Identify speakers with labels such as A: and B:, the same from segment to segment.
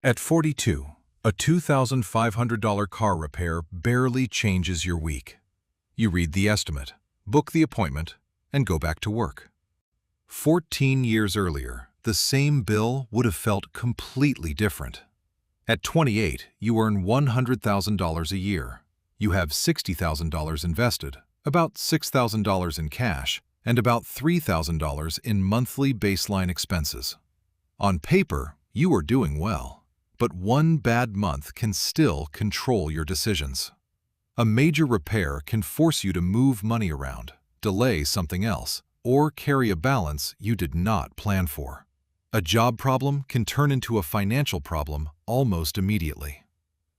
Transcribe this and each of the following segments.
A: At 42, a $2,500 car repair barely changes your week. You read the estimate, book the appointment, and go back to work. 14 years earlier, the same bill would have felt completely different. At 28, you earn $100,000 a year. You have $60,000 invested, about $6,000 in cash, and about $3,000 in monthly baseline expenses. On paper, you are doing well, but one bad month can still control your decisions. A major repair can force you to move money around, delay something else, or carry a balance you did not plan for. A job problem can turn into a financial problem almost immediately.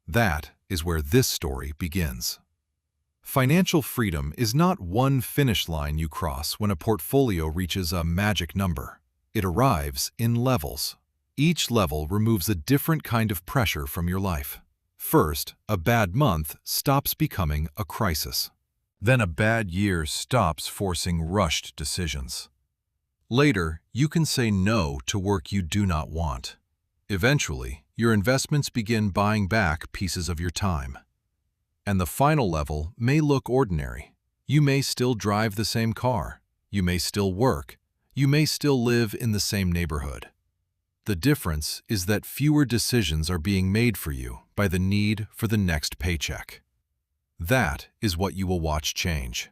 A: That is where this story begins. Financial freedom is not one finish line you cross when a portfolio reaches a magic number. It arrives in levels. Each level removes a different kind of pressure from your life. First, a bad month stops becoming a crisis. Then a bad year stops forcing rushed decisions. Later, you can say no to work you do not want. Eventually, your investments begin buying back pieces of your time. And the final level may look ordinary. You may still drive the same car. You may still work. You may still live in the same neighborhood. The difference is that fewer decisions are being made for you by the need for the next paycheck. That is what you will watch change.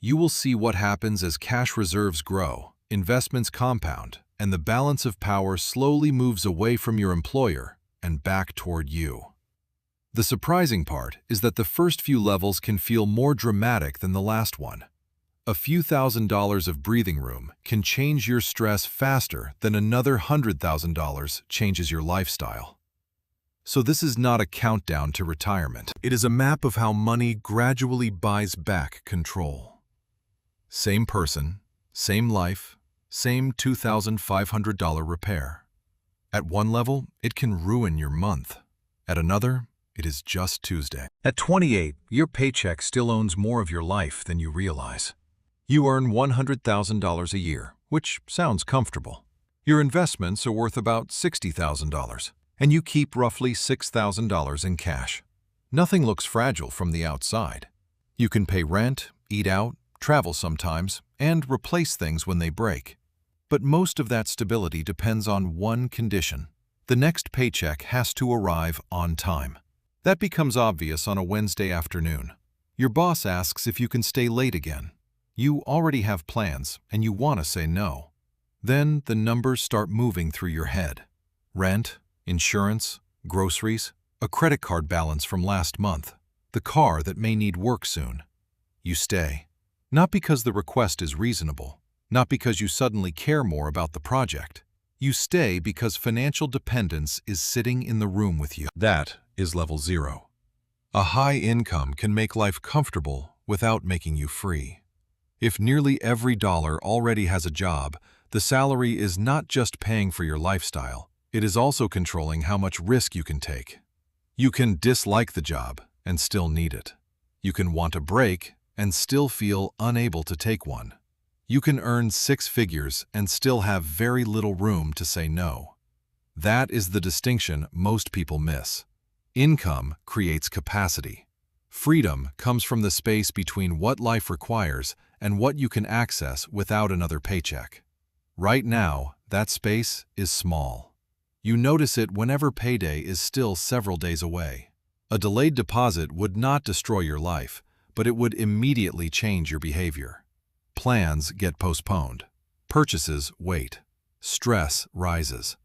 A: You will see what happens as cash reserves grow, investments compound, and the balance of power slowly moves away from your employer and back toward you. The surprising part is that the first few levels can feel more dramatic than the last one. A few $1,000s of breathing room can change your stress faster than another $100,000 changes your lifestyle. So this is not a countdown to retirement. It is a map of how money gradually buys back control. Same person, same life, same $2,500 repair. At one level, it can ruin your month. At another, it is just Tuesday. At 28, your paycheck still owns more of your life than you realize. You earn $100,000 a year, which sounds comfortable. Your investments are worth about $60,000, and you keep roughly $6,000 in cash. Nothing looks fragile from the outside. You can pay rent, eat out, travel sometimes, and replace things when they break. But most of that stability depends on one condition. The next paycheck has to arrive on time. That becomes obvious on a Wednesday afternoon. Your boss asks if you can stay late again. You already have plans, and you want to say no. Then the numbers start moving through your head. Rent, insurance, groceries, a credit card balance from last month, the car that may need work soon. You stay. Not because the request is reasonable, not because you suddenly care more about the project. You stay because financial dependence is sitting in the room with you. That is level 0. A high income can make life comfortable without making you free. If nearly every dollar already has a job, the salary is not just paying for your lifestyle, it is also controlling how much risk you can take. You can dislike the job and still need it. You can want a break and still feel unable to take one. You can earn 6 figures and still have very little room to say no. That is the distinction most people miss. Income creates capacity. Freedom comes from the space between what life requires and what you can access without another paycheck. Right now, that space is small. You notice it whenever payday is still several days away. A delayed deposit would not destroy your life, but it would immediately change your behavior. Plans get postponed. Purchases wait. Stress rises.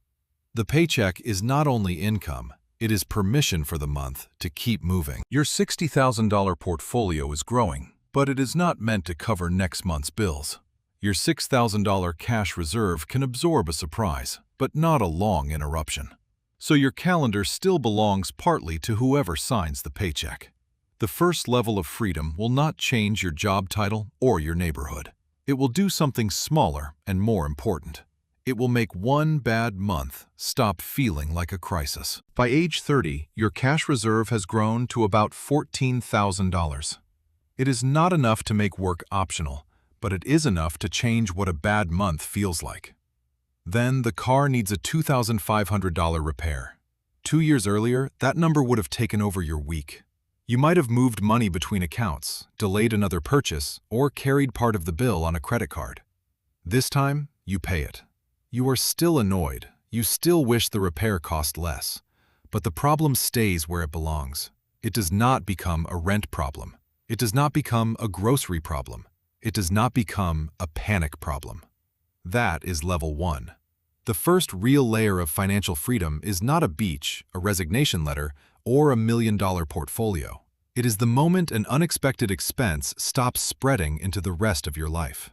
A: The paycheck is not only income, it is permission for the month to keep moving. Your $60,000 portfolio is growing, but it is not meant to cover next month's bills. Your $6,000 cash reserve can absorb a surprise, but not a long interruption. So your calendar still belongs partly to whoever signs the paycheck. The first level of freedom will not change your job title or your neighborhood. It will do something smaller and more important. It will make one bad month stop feeling like a crisis. By age 30, your cash reserve has grown to about $14,000. It is not enough to make work optional, but it is enough to change what a bad month feels like. Then the car needs a $2,500 repair. 2 years earlier, that number would have taken over your week. You might have moved money between accounts, delayed another purchase, or carried part of the bill on a credit card. This time, you pay it. You are still annoyed. You still wish the repair cost less. But the problem stays where it belongs. It does not become a rent problem. It does not become a grocery problem. It does not become a panic problem. That is level 1. The first real layer of financial freedom is not a beach, a resignation letter, or a $1 million portfolio. It is the moment an unexpected expense stops spreading into the rest of your life.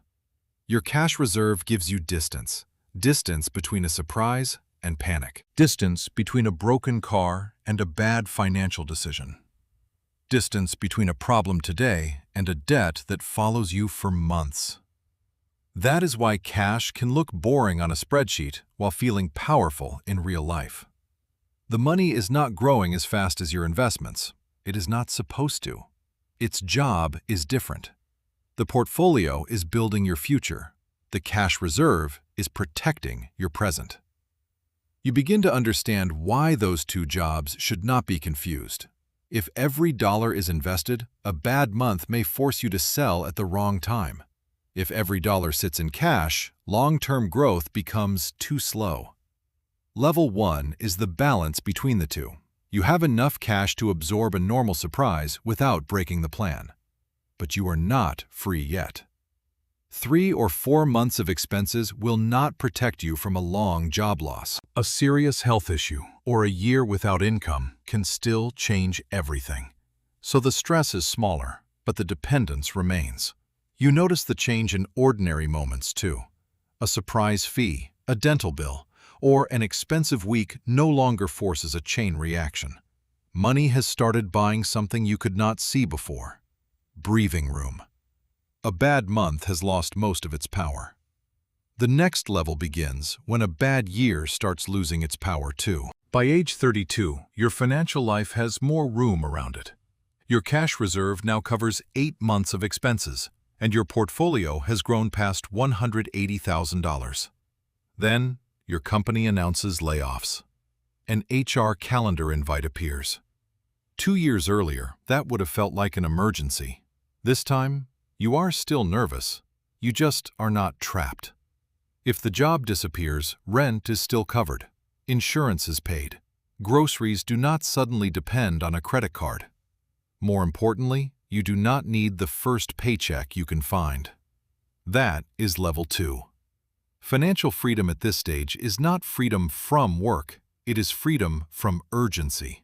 A: Your cash reserve gives you distance. Distance between a surprise and panic. Distance between a broken car and a bad financial decision. Distance between a problem today and a debt that follows you for months. That is why cash can look boring on a spreadsheet while feeling powerful in real life. The money is not growing as fast as your investments. It is not supposed to. Its job is different. The portfolio is building your future. The cash reserve is protecting your present. You begin to understand why those two jobs should not be confused. If every dollar is invested, a bad month may force you to sell at the wrong time. If every dollar sits in cash, long-term growth becomes too slow. Level 1 is the balance between the two. You have enough cash to absorb a normal surprise without breaking the plan. But you are not free yet. 3 or 4 months of expenses will not protect you from a long job loss. A serious health issue or a year without income can still change everything. So the stress is smaller, but the dependence remains. You notice the change in ordinary moments too. A surprise fee, a dental bill, or an expensive week no longer forces a chain reaction. Money has started buying something you could not see before. Breathing room. A bad month has lost most of its power. The next level begins when a bad year starts losing its power too. By age 32, your financial life has more room around it. Your cash reserve now covers 8 months of expenses, and your portfolio has grown past $180,000. Then, your company announces layoffs. An HR calendar invite appears. 2 years earlier, that would have felt like an emergency. This time, you are still nervous. You just are not trapped. If the job disappears, rent is still covered. Insurance is paid. Groceries do not suddenly depend on a credit card. More importantly, you do not need the first paycheck you can find. That is level 2. Financial freedom at this stage is not freedom from work, it is freedom from urgency.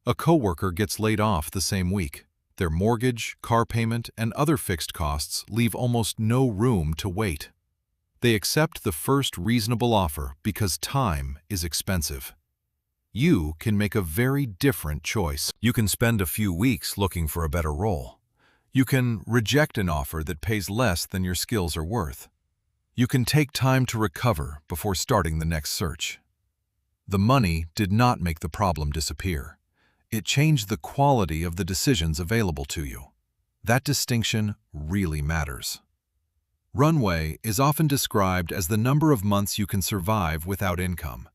A: A coworker gets laid off the same week. Their mortgage, car payment, and other fixed costs leave almost no room to wait. They accept the first reasonable offer because time is expensive. You can make a very different choice. You can spend a few weeks looking for a better role. You can reject an offer that pays less than your skills are worth. You can take time to recover before starting the next search. The money did not make the problem disappear. It changed the quality of the decisions available to you. That distinction really matters. Runway is often described as the number of months you can survive without income.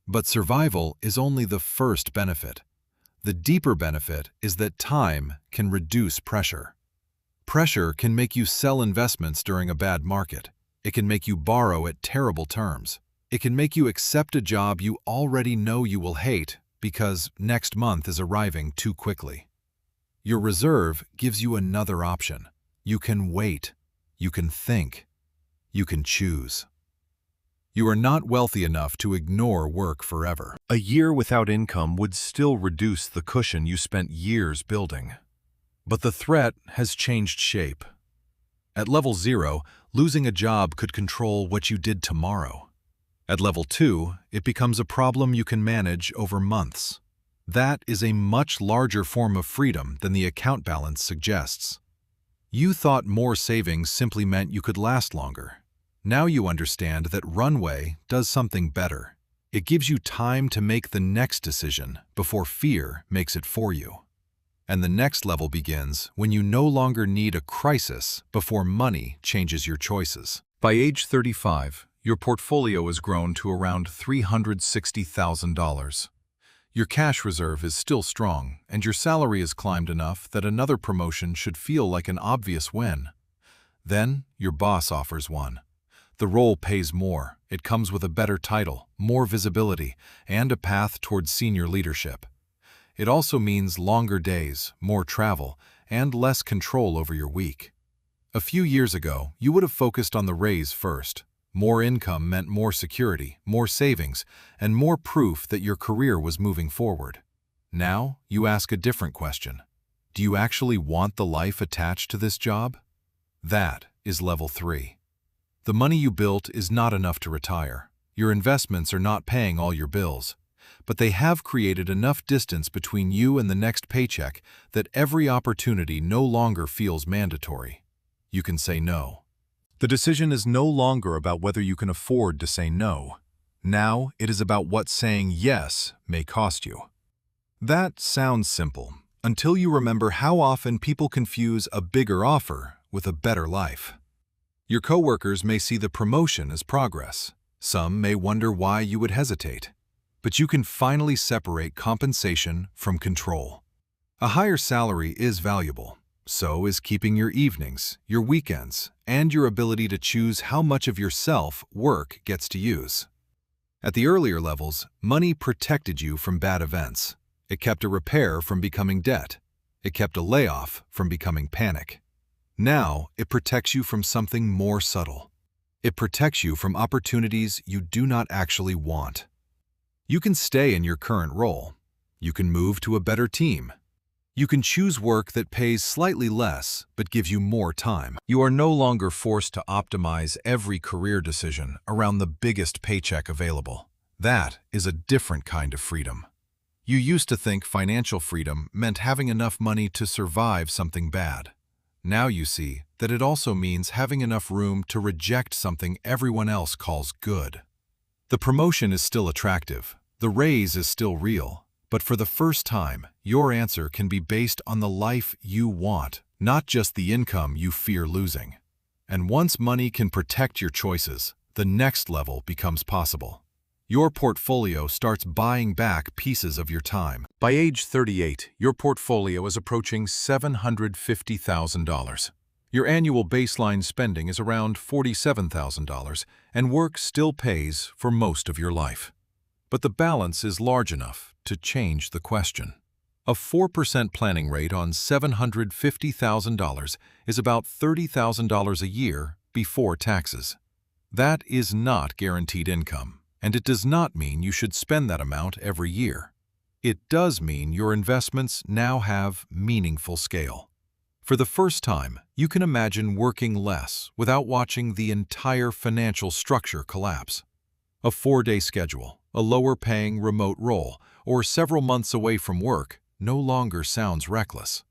A: But survival is only the first benefit. The deeper benefit is that time can reduce pressure. Pressure can make you sell investments during a bad market. It can make you borrow at terrible terms. It can make you accept a job you already know you will hate because next month is arriving too quickly. Your reserve gives you another option. You can wait. You can think. You can choose. You are not wealthy enough to ignore work forever. A year without income would still reduce the cushion you spent years building. But the threat has changed shape. At level 0, losing a job could control what you did tomorrow. At level 2, it becomes a problem you can manage over months. That is a much larger form of freedom than the account balance suggests. You thought more savings simply meant you could last longer. Now you understand that Runway does something better. It gives you time to make the next decision before fear makes it for you. And the next level begins when you no longer need a crisis before money changes your choices. By age 35, your portfolio has grown to around $360,000. Your cash reserve is still strong, and your salary has climbed enough that another promotion should feel like an obvious win. Then, your boss offers one. The role pays more, it comes with a better title, more visibility, and a path towards senior leadership. It also means longer days, more travel, and less control over your week. A few years ago, you would have focused on the raise first. More income meant more security, more savings, and more proof that your career was moving forward. Now, you ask a different question. Do you actually want the life attached to this job? That is level 3. The money you built is not enough to retire. Your investments are not paying all your bills, but they have created enough distance between you and the next paycheck that every opportunity no longer feels mandatory. You can say no. The decision is no longer about whether you can afford to say no. Now it is about what saying yes may cost you. That sounds simple, until you remember how often people confuse a bigger offer with a better life. Your coworkers may see the promotion as progress. Some may wonder why you would hesitate. But you can finally separate compensation from control. A higher salary is valuable. So is keeping your evenings, your weekends, and your ability to choose how much of yourself work gets to use. At the earlier levels, money protected you from bad events. It kept a repair from becoming debt. It kept a layoff from becoming panic. Now, it protects you from something more subtle. It protects you from opportunities you do not actually want. You can stay in your current role. You can move to a better team. You can choose work that pays slightly less but gives you more time. You are no longer forced to optimize every career decision around the biggest paycheck available. That is a different kind of freedom. You used to think financial freedom meant having enough money to survive something bad. Now you see that it also means having enough room to reject something everyone else calls good. The promotion is still attractive, the raise is still real, but for the first time, your answer can be based on the life you want, not just the income you fear losing. And once money can protect your choices, the next level becomes possible. Your portfolio starts buying back pieces of your time. By age 38, your portfolio is approaching $750,000. Your annual baseline spending is around $47,000, and work still pays for most of your life. But the balance is large enough to change the question. A 4% planning rate on $750,000 is about $30,000 a year before taxes. That is not guaranteed income. And it does not mean you should spend that amount every year. It does mean your investments now have meaningful scale. For the first time, you can imagine working less without watching the entire financial structure collapse. A 4-day schedule, a lower-paying remote role, or several months away from work no longer sounds reckless.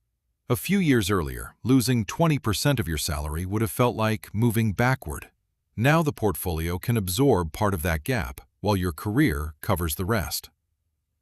A: A few years earlier, losing 20% of your salary would have felt like moving backward. Now the portfolio can absorb part of that gap, while your career covers the rest.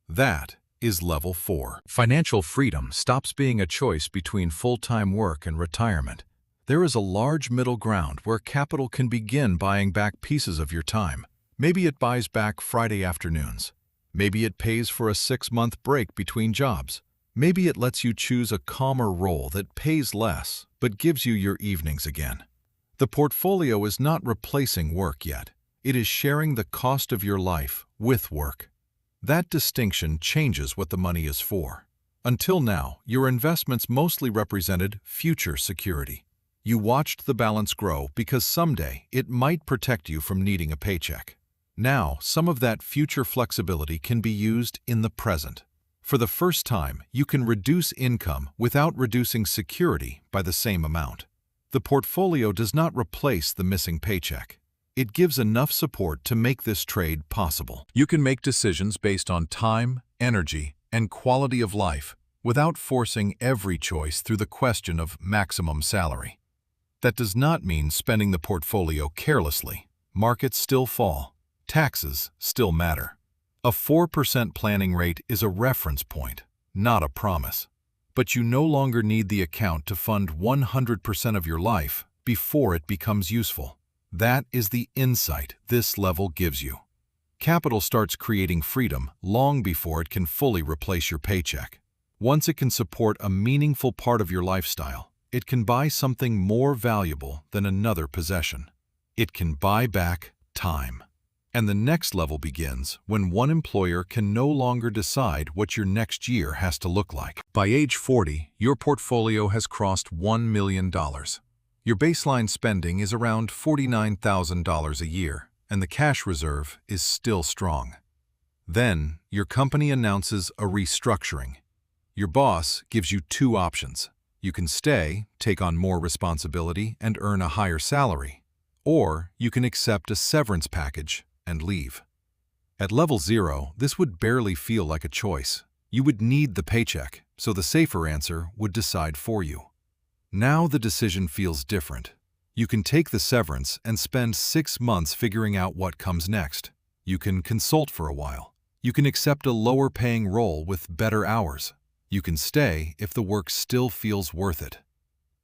A: That is level 4. Financial freedom stops being a choice between full-time work and retirement. There is a large middle ground where capital can begin buying back pieces of your time. Maybe it buys back Friday afternoons. Maybe it pays for a 6-month break between jobs. Maybe it lets you choose a calmer role that pays less, but gives you your evenings again. The portfolio is not replacing work yet. It is sharing the cost of your life with work. That distinction changes what the money is for. Until now, your investments mostly represented future security. You watched the balance grow because someday it might protect you from needing a paycheck. Now, some of that future flexibility can be used in the present. For the first time, you can reduce income without reducing security by the same amount. The portfolio does not replace the missing paycheck. It gives enough support to make this trade possible. You can make decisions based on time, energy, and quality of life without forcing every choice through the question of maximum salary. That does not mean spending the portfolio carelessly. Markets still fall. Taxes still matter. A 4% planning rate is a reference point, not a promise. But you no longer need the account to fund 100% of your life before it becomes useful. That is the insight this level gives you. Capital starts creating freedom long before it can fully replace your paycheck. Once it can support a meaningful part of your lifestyle, it can buy something more valuable than another possession. It can buy back time. And the next level begins when one employer can no longer decide what your next year has to look like. By age 40, your portfolio has crossed $1 million. Your baseline spending is around $49,000 a year, and the cash reserve is still strong. Then, your company announces a restructuring. Your boss gives you two options. You can stay, take on more responsibility, and earn a higher salary. Or you can accept a severance package and leave. At level 0, this would barely feel like a choice. You would need the paycheck, so the safer answer would decide for you. Now the decision feels different. You can take the severance and spend 6 months figuring out what comes next. You can consult for a while. You can accept a lower-paying role with better hours. You can stay if the work still feels worth it.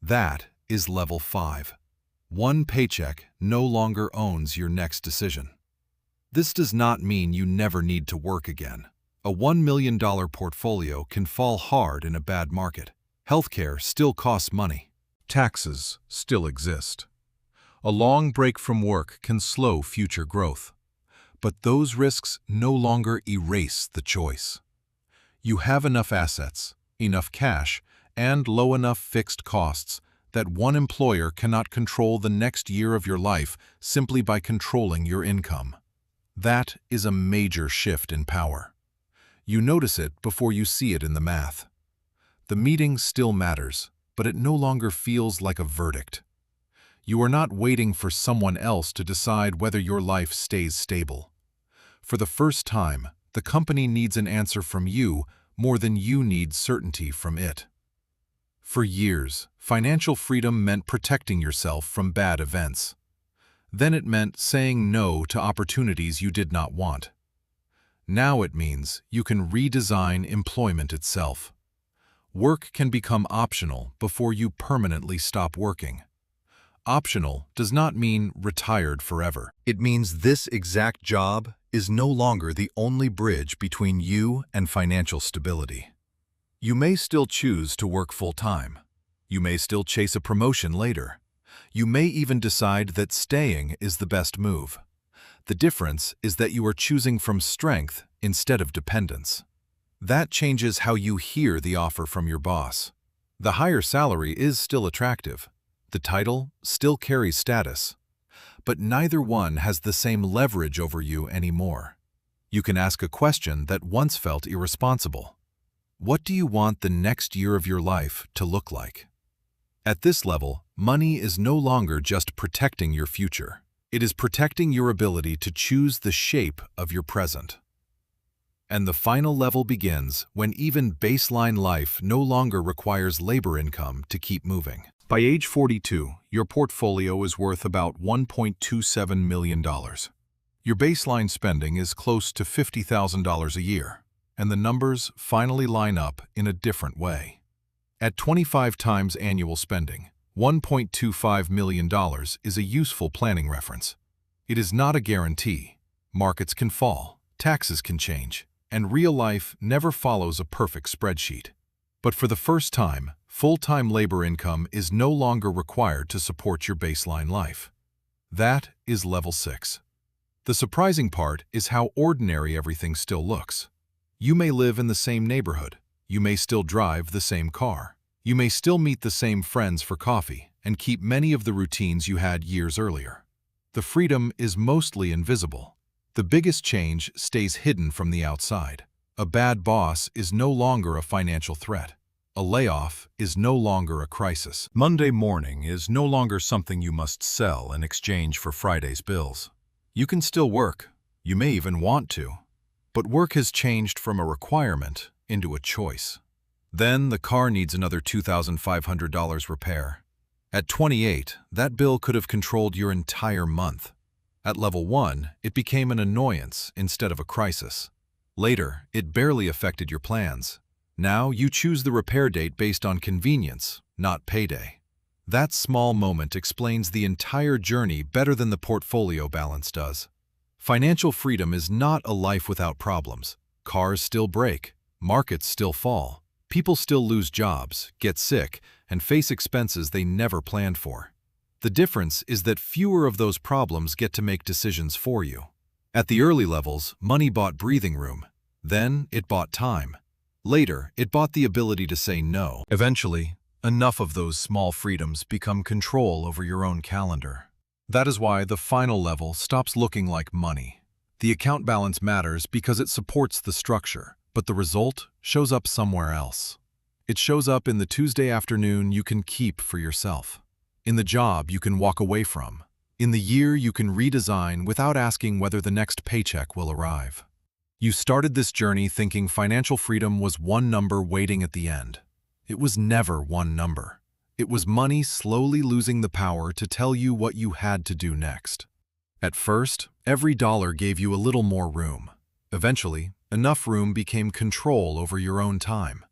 A: That is level 5. One paycheck no longer owns your next decision. This does not mean you never need to work again. A $1 million portfolio can fall hard in a bad market. Healthcare still costs money. Taxes still exist. A long break from work can slow future growth. But those risks no longer erase the choice. You have enough assets, enough cash, and low enough fixed costs that one employer cannot control the next year of your life simply by controlling your income. That is a major shift in power. You notice it before you see it in the math. The meeting still matters, but it no longer feels like a verdict. You are not waiting for someone else to decide whether your life stays stable. For the first time, the company needs an answer from you more than you need certainty from it. For years, financial freedom meant protecting yourself from bad events. Then it meant saying no to opportunities you did not want. Now it means you can redesign employment itself. Work can become optional before you permanently stop working. Optional does not mean retired forever. It means this exact job is no longer the only bridge between you and financial stability. You may still choose to work full-time. You may still chase a promotion later. You may even decide that staying is the best move. The difference is that you are choosing from strength instead of dependence. That changes how you hear the offer from your boss. The higher salary is still attractive. The title still carries status. But neither one has the same leverage over you anymore. You can ask a question that once felt irresponsible. What do you want the next year of your life to look like? At this level, money is no longer just protecting your future. It is protecting your ability to choose the shape of your present. And the final level begins when even baseline life no longer requires labor income to keep moving. By age 42, your portfolio is worth about $1.27 million. Your baseline spending is close to $50,000 a year, and the numbers finally line up in a different way. At 25 times annual spending, $1.25 million is a useful planning reference. It is not a guarantee. Markets can fall, taxes can change, and real life never follows a perfect spreadsheet. But for the first time, full-time labor income is no longer required to support your baseline life. That is level 6. The surprising part is how ordinary everything still looks. You may live in the same neighborhood. You may still drive the same car. You may still meet the same friends for coffee and keep many of the routines you had years earlier. The freedom is mostly invisible. The biggest change stays hidden from the outside. A bad boss is no longer a financial threat. A layoff is no longer a crisis. Monday morning is no longer something you must sell in exchange for Friday's bills. You can still work. You may even want to. But work has changed from a requirement into a choice. Then the car needs another $2,500 repair. At 28, that bill could have controlled your entire month. At level 1, it became an annoyance instead of a crisis. Later, it barely affected your plans. Now you choose the repair date based on convenience, not payday. That small moment explains the entire journey better than the portfolio balance does. Financial freedom is not a life without problems. Cars still break, markets still fall, people still lose jobs, get sick, and face expenses they never planned for. The difference is that fewer of those problems get to make decisions for you. At the early levels, money bought breathing room. Then it bought time. Later, it bought the ability to say no. Eventually, enough of those small freedoms become control over your own calendar. That is why the final level stops looking like money. The account balance matters because it supports the structure, but the result shows up somewhere else. It shows up in the Tuesday afternoon you can keep for yourself, in the job you can walk away from, in the year you can redesign without asking whether the next paycheck will arrive. You started this journey thinking financial freedom was one number waiting at the end. It was never one number. It was money slowly losing the power to tell you what you had to do next. At first, every dollar gave you a little more room. Eventually, enough room became control over your own time.